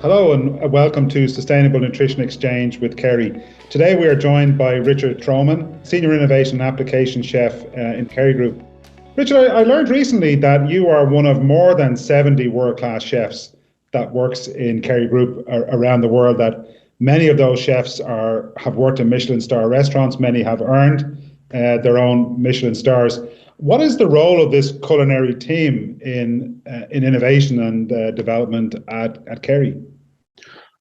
Hello and welcome to Sustainable Nutrition Exchange with Kerry. Today we are joined by Richard Troman, Senior Innovation and Application Chef in Kerry Group. Richard, I learned recently that you are one of more than 70 world-class chefs that works in Kerry Group around the world, that many of those chefs have worked in Michelin star restaurants, many have earned their own Michelin stars. What is the role of this culinary team in innovation and development at Kerry?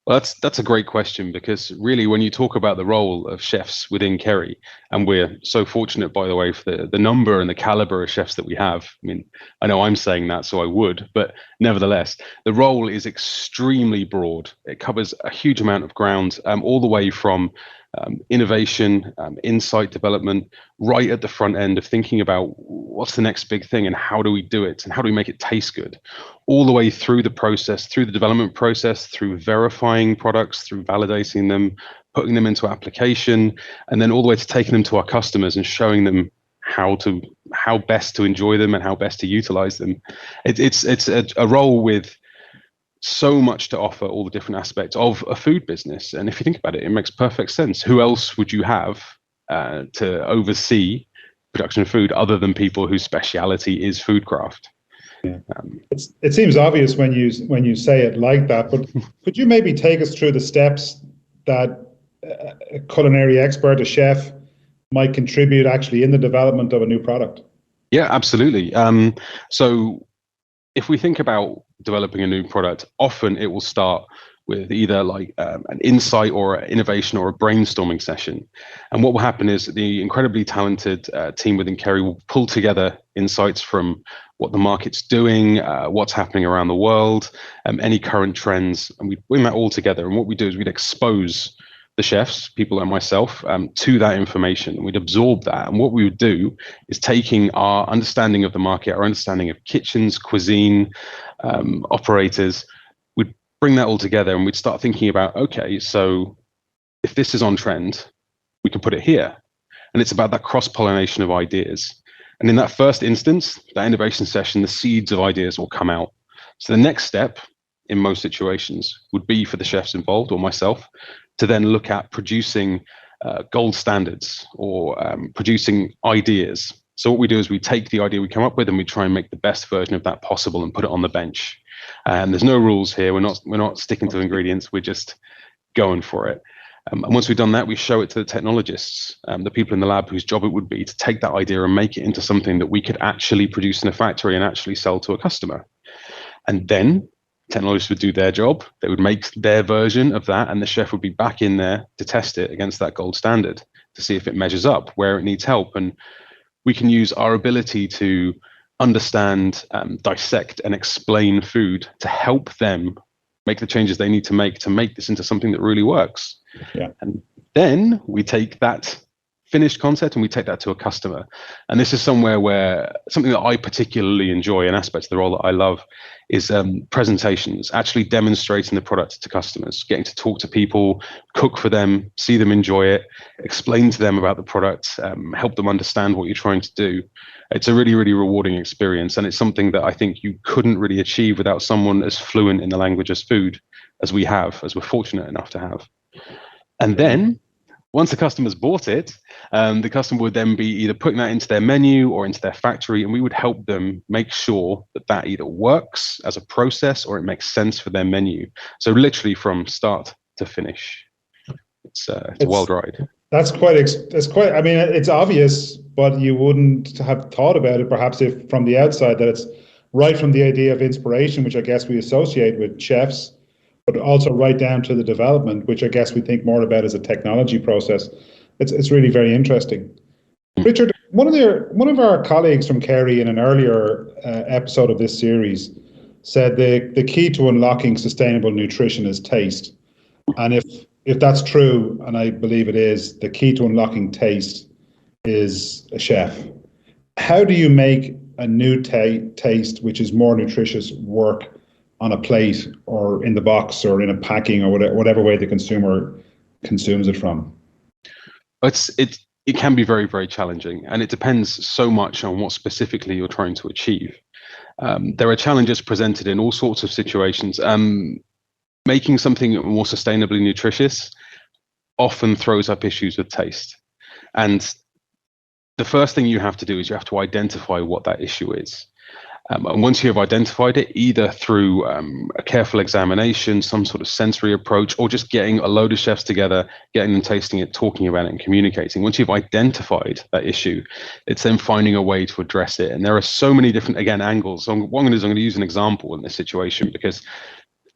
Well, that's a great question, because really when you talk about the role of chefs within Kerry, and we're so fortunate, by the way, for the number and the caliber of chefs that we have. I mean, I know I'm saying that, so I would, but nevertheless, the role is extremely broad. It covers a huge amount of ground, all the way from innovation, insight development, right at the front end of thinking about what's the next big thing and how do we do it and how do we make it taste good, all the way through the process, through the development process, through verifying products, through validating them, putting them into application, and then all the way to taking them to our customers and showing them how best to enjoy them and how best to utilize them. It's a role with so much to offer, all the different aspects of a food business. And if you think about it, it makes perfect sense. Who else would you have to oversee production of food other than people whose speciality is food craft? Yeah. It seems obvious when you say it like that, but could you maybe take us through the steps that a culinary expert, a chef, might contribute actually in the development of a new product? Yeah, absolutely. So if we think about developing a new product, often it will start with either like an insight or an innovation or a brainstorming session. And what will happen is the incredibly talented team within Kerry will pull together insights from what the market's doing, what's happening around the world, any current trends, and we bring that all together. And what we do is we'd expose the chefs, people like myself, to that information, and we'd absorb that. And what we would do is taking our understanding of the market, our understanding of kitchens, cuisine, operators, we'd bring that all together and we'd start thinking about, okay, so if this is on trend, we can put it here. And it's about that cross-pollination of ideas. And in that first instance, that innovation session, the seeds of ideas will come out. So the next step in most situations would be for the chefs involved or myself to then look at producing gold standards or producing ideas. So what we do is we take the idea we come up with and we try and make the best version of that possible and put it on the bench. And there's no rules here. We're not sticking to ingredients. We're just going for it. And once we've done that, we show it to the technologists, the people in the lab whose job it would be to take that idea and make it into something that we could actually produce in a factory and actually sell to a customer. And then technologists would do their job. They would make their version of that, and the chef would be back in there to test it against that gold standard to see if it measures up, where it needs help. And we can use our ability to understand, dissect, and explain food to help them make the changes they need to make this into something that really works. Yeah. And then we take that finished concept and we take that to a customer. And this is somewhere where something that I particularly enjoy, an aspect of the role that I love, is presentations, actually demonstrating the product to customers, getting to talk to people, cook for them, see them enjoy it, explain to them about the product, help them understand what you're trying to do. It's a really, really rewarding experience. And it's something that I think you couldn't really achieve without someone as fluent in the language as food as we have, as we're fortunate enough to have. And then once the customer's bought it, the customer would then be either putting that into their menu or into their factory, and we would help them make sure that that either works as a process or it makes sense for their menu. So literally from start to finish, it's a wild ride. That's quite. I mean, it's obvious, but you wouldn't have thought about it perhaps if from the outside, that it's right from the idea of inspiration, which I guess we associate with chefs, but also right down to the development, which I guess we think more about as a technology process. It's really very interesting. Richard, one of our colleagues from Kerry in an earlier episode of this series said the key to unlocking sustainable nutrition is taste. And if that's true, and I believe it is, the key to unlocking taste is a chef. How do you make a new taste, which is more nutritious, work on a plate or in the box or in a packing or whatever way the consumer consumes it from? It can be very, very challenging, and it depends so much on what specifically you're trying to achieve. There are challenges presented in all sorts of situations. making something more sustainably nutritious often throws up issues with taste. And the first thing you have to do is you have to identify what that issue is. And once you have identified it, either through a careful examination, some sort of sensory approach, or just getting a load of chefs together, getting them tasting it, talking about it, and communicating. Once you've identified that issue, it's then finding a way to address it. And there are so many different, again, angles. So what I'm going to use an example in this situation because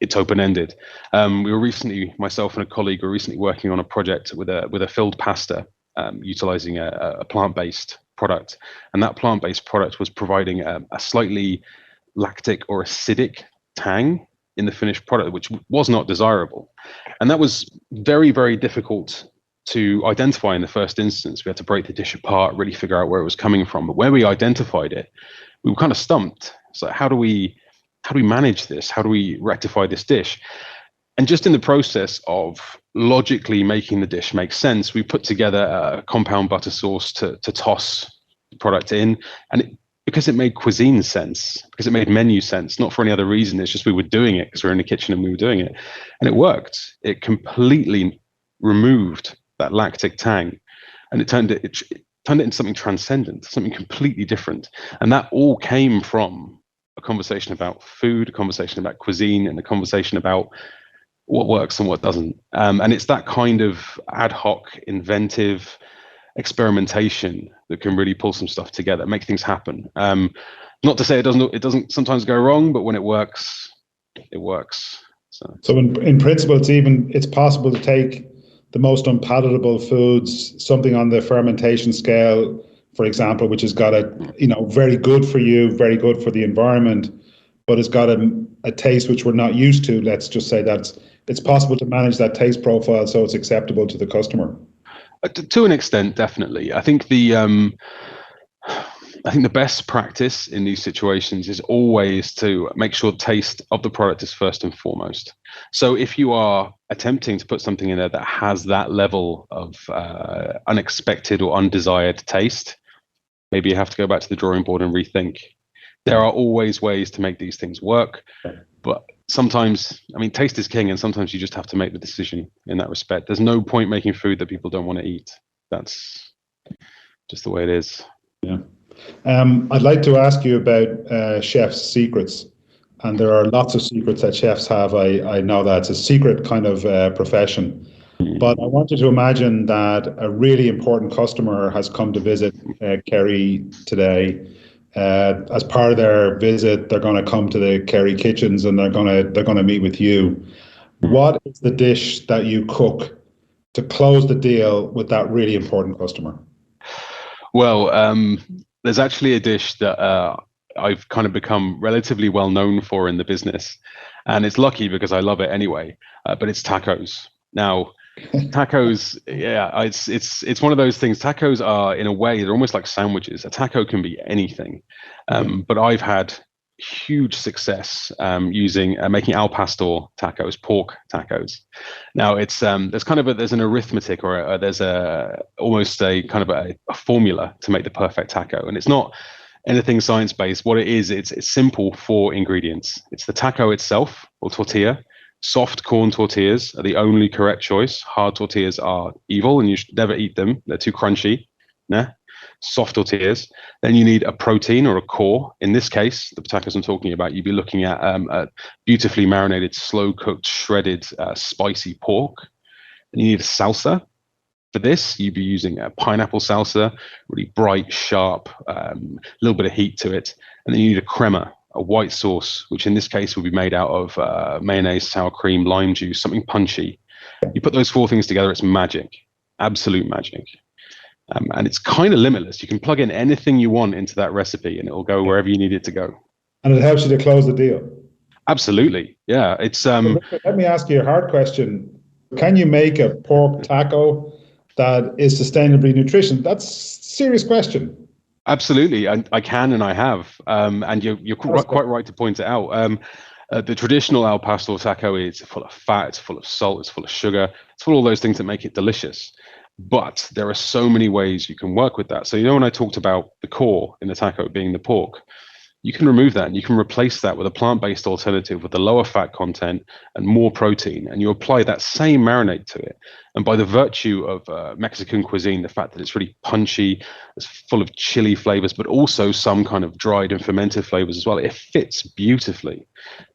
it's open-ended. We were recently, myself and a colleague were recently working on a project with a filled pasta, utilizing a plant-based product, and that plant-based product was providing a slightly lactic or acidic tang in the finished product, which was not desirable. And that was very, very difficult to identify in the first instance. We had to break the dish apart, really figure out where it was coming from. But where we identified it, we were kind of stumped. So how do we manage this? How do we rectify this dish? And just in the process of logically making the dish make sense, we put together a compound butter sauce to toss the product in. And because it made cuisine sense, because it made menu sense, not for any other reason, it's just we were doing it because we were in the kitchen and we were doing it. And it worked. It completely removed that lactic tang. And it turned it into something transcendent, something completely different. And that all came from a conversation about food, a conversation about cuisine, and a conversation about what works and what doesn't. And it's that kind of ad hoc, inventive experimentation that can really pull some stuff together, make things happen. Not to say it doesn't sometimes go wrong, but when it works, it works. So in principle, it's possible to take the most unpalatable foods, something on the fermentation scale, for example, which has got very good for you, very good for the environment, but it's got a taste which we're not used to. Let's just say that it's possible to manage that taste profile so it's acceptable to the customer. To an extent, definitely. I think the best practice in these situations is always to make sure taste of the product is first and foremost. So if you are attempting to put something in there that has that level of unexpected or undesired taste, maybe you have to go back to the drawing board and rethink. There are always ways to make these things work, but sometimes, taste is king, and sometimes you just have to make the decision in that respect. There's no point making food that people don't want to eat. That's just the way it is. Yeah. I'd like to ask you about chefs' secrets. And there are lots of secrets that chefs have. I know that it's a secret kind of profession. But I want you to imagine that a really important customer has come to visit Kerry today. As part of their visit, they're going to come to the Kerry kitchens and they're going to meet with you. What is the dish that you cook to close the deal with that really important customer? Well, there's actually a dish that I've kind of become relatively well known for in the business, and it's lucky because I love it anyway. But it's tacos. Now, tacos, yeah, it's one of those things. Tacos are, in a way, they're almost like sandwiches. A taco can be anything, but I've had huge success making al pastor tacos, pork tacos. Now it's there's an arithmetic or there's almost a kind of a formula to make the perfect taco, and it's not anything science-based. What it is, it's simple 4 ingredients. It's the taco itself, or tortilla. Soft corn tortillas are the only correct choice. Hard tortillas are evil and you should never eat them. They're too crunchy. Nah. Soft tortillas. Then you need a protein or a core. In this case, the tacos I'm talking about, you'd be looking at a beautifully marinated, slow-cooked, shredded, spicy pork. And you need a salsa. For this, you'd be using a pineapple salsa, really bright, sharp, a little bit of heat to it. And then you need a crema, a white sauce, which in this case will be made out of mayonnaise, sour cream, lime juice, something punchy. You put those 4 things together, it's magic, absolute magic. And it's kind of limitless. You can plug in anything you want into that recipe and it will go wherever you need it to go. And it helps you to close the deal. Absolutely. Yeah. It's Let me ask you a hard question. Can you make a pork taco that is sustainably nutritious? That's a serious question. Absolutely. I can and I have. And you're quite right to point it out. The traditional al pastor taco is full of fat, it's full of salt, it's full of sugar, it's full of all those things that make it delicious. But there are so many ways you can work with that. So, when I talked about the core in the taco being the pork, you can remove that and you can replace that with a plant-based alternative with a lower fat content and more protein, and you apply that same marinade to it. And by the virtue of Mexican cuisine, the fact that it's really punchy, it's full of chili flavors, but also some kind of dried and fermented flavors as well, it fits beautifully.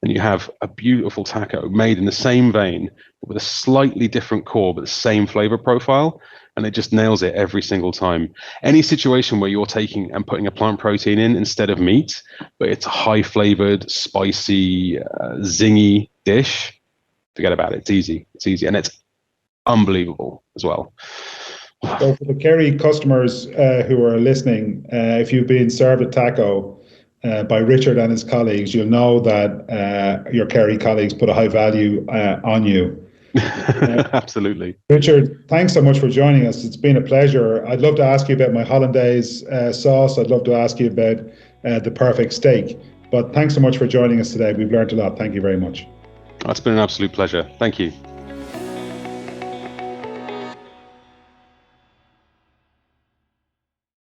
And you have a beautiful taco made in the same vein with a slightly different core, but the same flavor profile. And it just nails it every single time. Any situation where you're taking and putting a plant protein in instead of meat, but it's a high flavored, spicy, zingy dish, forget about it. It's easy. It's easy. And it's unbelievable as well. So for the Kerry customers who are listening, if you've been served a taco by Richard and his colleagues, you'll know that your Kerry colleagues put a high value on you. Absolutely. Richard, thanks so much for joining us. It's been a pleasure. I'd love to ask you about my hollandaise sauce. I'd love to ask you about the perfect steak. But thanks so much for joining us today. We've learned a lot. Thank you very much. It's been an absolute pleasure. Thank you.